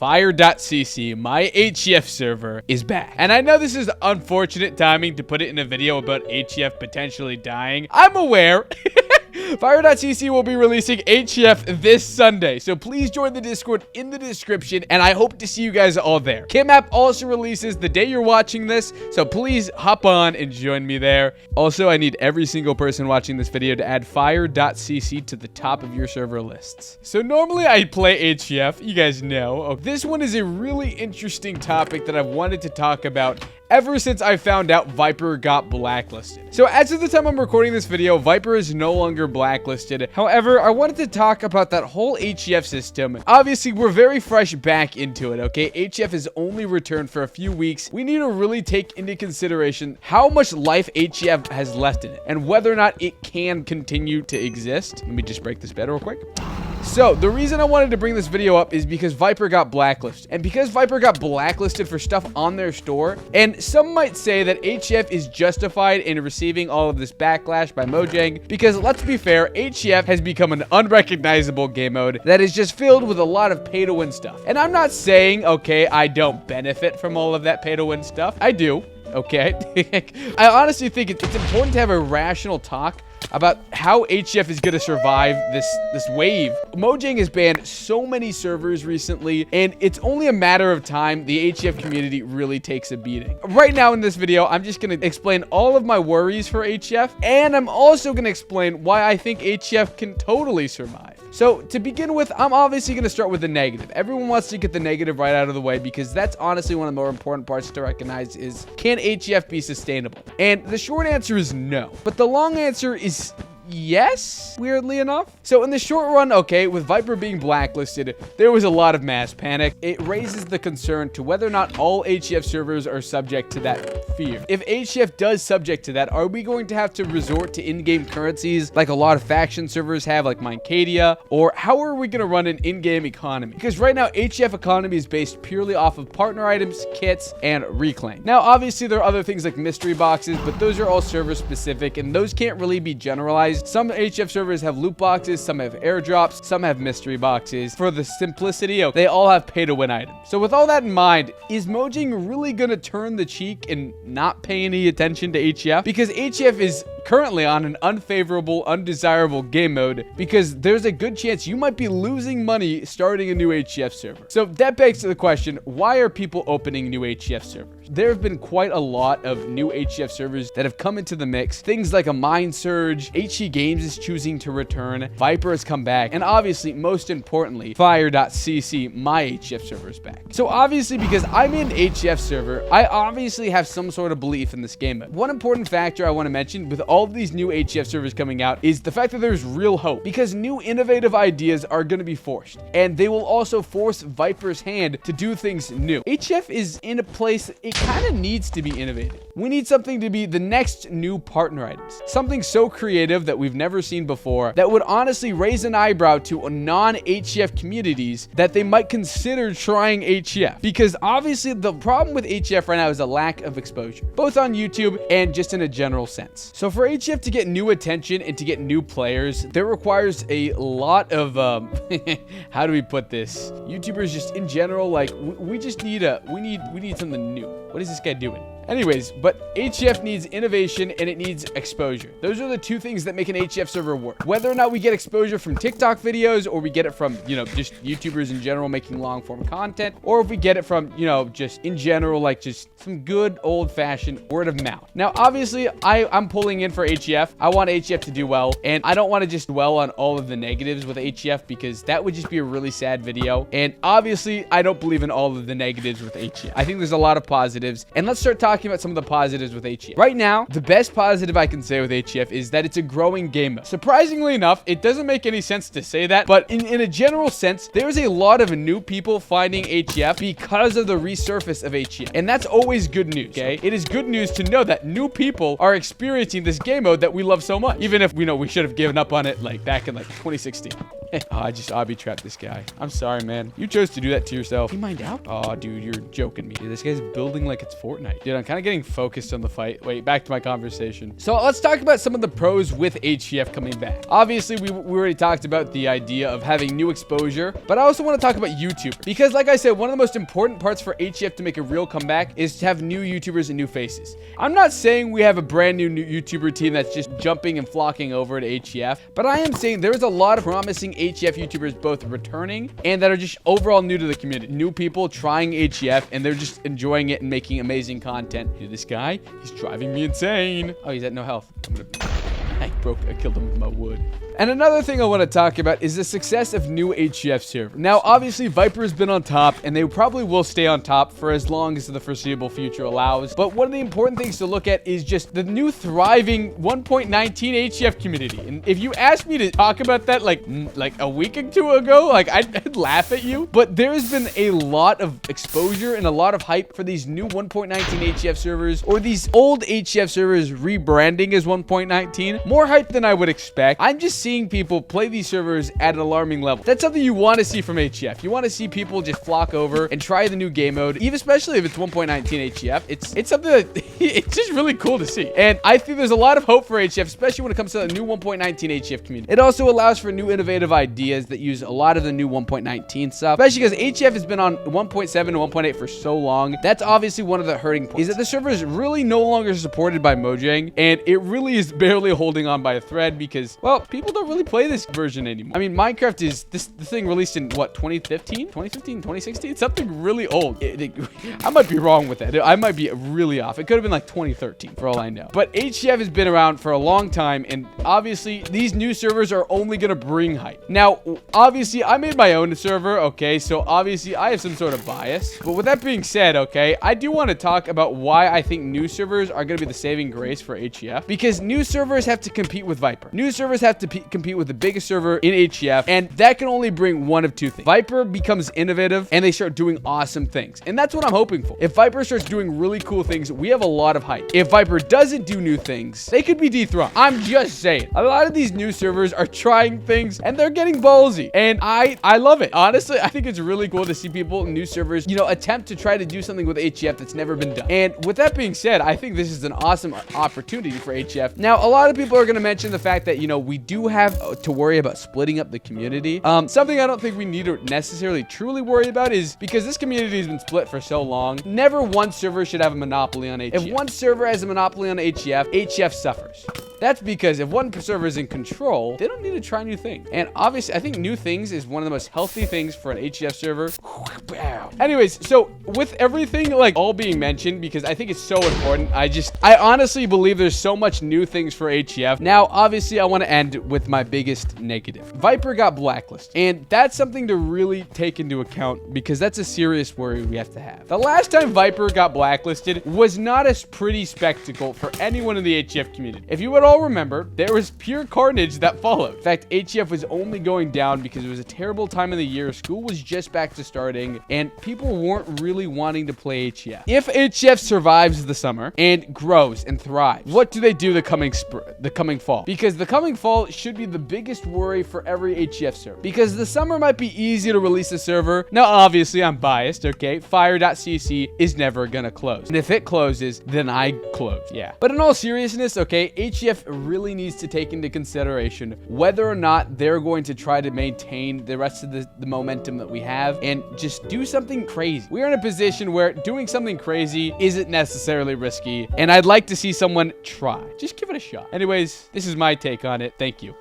Fire.cc, my HCF server, is back. And I know this is unfortunate timing to put it in a video about HCF potentially dying. I'm aware. Fire.cc will be releasing HCF this Sunday, so please join the Discord in the description, and I hope to see you guys all there. Kitmap also releases the day you're watching this, so please hop on and join me there. Also, I need every single person watching this video to add Fire.cc to the top of your server lists. So normally I play HCF, you guys know. This one is a really interesting topic that I've wanted to talk about ever since I found out Viper got blacklisted. So as of the time I'm recording this video, Viper is no longer blacklisted. However, I wanted to talk about that whole HCF system. Obviously, we're very fresh back into it, okay? HCF is only returned for a few weeks. We need to really take into consideration how much life HCF has left in it and whether or not it can continue to exist. Let me just break this bed real quick. So, the reason I wanted to bring this video up is because Viper got blacklisted. And because Viper got blacklisted for stuff on their store, and some might say that HCF is justified in receiving all of this backlash by Mojang, because let's be fair, HCF has become an unrecognizable game mode that is just filled with a lot of pay-to-win stuff. And I'm not saying, okay, I don't benefit from all of that pay-to-win stuff. I do, okay? I honestly think it's important to have a rational talk about how HCF is going to survive this wave. Mojang has banned so many servers recently, and it's only a matter of time the HCF community really takes a beating. Right now in this video, I'm just going to explain all of my worries for HCF, and I'm also going to explain why I think HCF can totally survive. So to begin with, I'm obviously going to start with the negative. Everyone wants to get the negative right out of the way because that's honestly one of the more important parts to recognize is, can HCF be sustainable? And the short answer is no. But the long answer is yes, weirdly enough. So in the short run, okay, with Viper being blacklisted, there was a lot of mass panic. It raises the concern to whether or not all HCF servers are subject to that fear. If HCF does subject to that, are we going to have to resort to in-game currencies like a lot of faction servers have, like Minecadia? Or how are we going to run an in-game economy? Because right now, HCF economy is based purely off of partner items, kits, and reclaim. Now, obviously, there are other things like mystery boxes, but those are all server specific, and those can't really be generalized. Some HCF servers have loot boxes, some have airdrops, some have mystery boxes. For the simplicity, they all have pay-to-win items. So with all that in mind, is Mojang really going to turn the cheek and not pay any attention to HCF? Because HCF is currently on an unfavorable, undesirable game mode because there's a good chance you might be losing money starting a new HCF server. So that begs to the question, why are people opening new HCF servers? There have been quite a lot of new HCF servers that have come into the mix. Things like a Mind Surge, HC Games is choosing to return, Viper has come back, and obviously, most importantly, Fire.cc, my HCF server is back. So obviously, because I'm in HCF server, I obviously have some sort of belief in this game mode. One important factor I want to mention with all of these new HCF servers coming out is the fact that there's real hope because new innovative ideas are going to be forced, and they will also force Viper's hand to do things new. HCF is in a place it kind of needs to be innovative. We need something to be the next new partner items, something so creative that we've never seen before that would honestly raise an eyebrow to non-HCF communities that they might consider trying HCF, because obviously the problem with HCF right now is a lack of exposure, both on YouTube and just in a general sense. So for HCF to get new attention and to get new players, there requires a lot of how do we put this? YouTubers just in general, like we just need we need something new. What is this guy doing? Anyways, but HCF needs innovation and it needs exposure. Those are the two things that make an HCF server work. Whether or not we get exposure from TikTok videos or we get it from, just YouTubers in general making long form content, or if we get it from, just in general, like just some good old fashioned word of mouth. Now, obviously, I'm pulling in for HCF. I want HCF to do well, and I don't want to just dwell on all of the negatives with HCF because that would just be a really sad video. And obviously, I don't believe in all of the negatives with HCF. I think there's a lot of positives, and let's start talking about some of the positives with HCF. Right now, the best positive I can say with HCF is that it's a growing game mode. Surprisingly enough, it doesn't make any sense to say that, but in a general sense, there's a lot of new people finding HCF because of the resurface of HCF. And that's always good news, okay? It is good news to know that new people are experiencing this game mode that we love so much, even if we know we should have given up on it like back in 2016. Oh, I just obby trapped this guy. I'm sorry, man. You chose to do that to yourself. You mind out? Oh, dude, you're joking me. Dude, this guy's building like it's Fortnite. Dude, I'm kind of getting focused on the fight. Wait, back to my conversation. So let's talk about some of the pros with HCF coming back. Obviously, we already talked about the idea of having new exposure, but I also want to talk about YouTubers. Because like I said, one of the most important parts for HCF to make a real comeback is to have new YouTubers and new faces. I'm not saying we have a brand new YouTuber team that's just jumping and flocking over to HCF, but I am saying there's a lot of promising HCF YouTubers both returning and that are just overall new to the community. New people trying HCF and they're just enjoying it and making amazing content. Dude, this guy, he's driving me insane. Oh, he's at no health. I killed him with my wood. And another thing I want to talk about is the success of new HCF server. Now, obviously, Viper has been on top, and they probably will stay on top for as long as the foreseeable future allows. But one of the important things to look at is just the new thriving 1.19 HCF community. And if you asked me to talk about that like a week or two ago, like I'd laugh at you. But there's been a lot of exposure and a lot of hype for these new 1.19 HCF servers, or these old HCF servers rebranding as 1.19. More hype than I would expect. I'm just seeing people play these servers at an alarming level. That's something you want to see from HCF. You want to see people just flock over and try the new game mode, even especially if it's 1.19 HCF. It's something that it's just really cool to see. And I think there's a lot of hope for HCF, especially when it comes to the new 1.19 HCF community. It also allows for new innovative ideas that use a lot of the new 1.19 stuff, especially because HCF has been on 1.7 and 1.8 for so long. That's obviously one of the hurting points, is that the server is really no longer supported by Mojang, and it really is barely holding on by a thread because, well, people don't really play this version anymore. I mean, Minecraft is the thing released in what, 2015, 2016, something really old. I might be wrong with that. I might be really off. It could have been like 2013 for all I know. But HCF has been around for a long time, and obviously these new servers are only gonna bring hype. Now, obviously I made my own server, okay, so obviously I have some sort of bias. But with that being said, okay, I do want to talk about why I think new servers are gonna be the saving grace for HCF, because new servers have to compete with Viper. New servers have to compete with the biggest server in HCF, and that can only bring one of two things. Viper becomes innovative and they start doing awesome things, and that's what I'm hoping for. If Viper starts doing really cool things, we have a lot of hype. If Viper doesn't do new things, they could be dethroned. I'm just saying. A lot of these new servers are trying things and they're getting ballsy, and I love it. Honestly, I think it's really cool to see people in new servers, you know, attempt to try to do something with HCF that's never been done. And with that being said, I think this is an awesome opportunity for HCF. Now, a lot of people are going to mention the fact that, you know, we do have to worry about splitting up the community. Something I don't think we need to necessarily truly worry about is because this community has been split for so long, never one server should have a monopoly on HCF. If one server has a monopoly on HCF, HCF suffers. That's because if one server is in control, they don't need to try new things. And obviously, I think new things is one of the most healthy things for an HCF server. Anyways, so with everything like all being mentioned, because I think it's so important, I honestly believe there's so much new things for HCF. Now, obviously, I want to end with my biggest negative. Viper got blacklisted, and that's something to really take into account because that's a serious worry we have to have. The last time Viper got blacklisted was not a pretty spectacle for anyone in the HCF community. If you would all remember, there was pure carnage that followed. In fact, HCF was only going down because it was a terrible time of the year. School was just back to starting, and people weren't really wanting to play HCF. If HCF survives the summer and grows and thrives, what do they do the coming fall? Because the coming fall should be the biggest worry for every HCF server. Because the summer might be easy to release a server. Now, obviously, I'm biased, okay? Fire.cc is never gonna close. And if it closes, then I close, yeah. But in all seriousness, okay, HCF really needs to take into consideration whether or not they're going to try to maintain the rest of the momentum that we have and just do something crazy. We're in a position where doing something crazy isn't necessarily risky, and I'd like to see someone try. Just give it a shot. Anyways, this is my take on it. Thank you.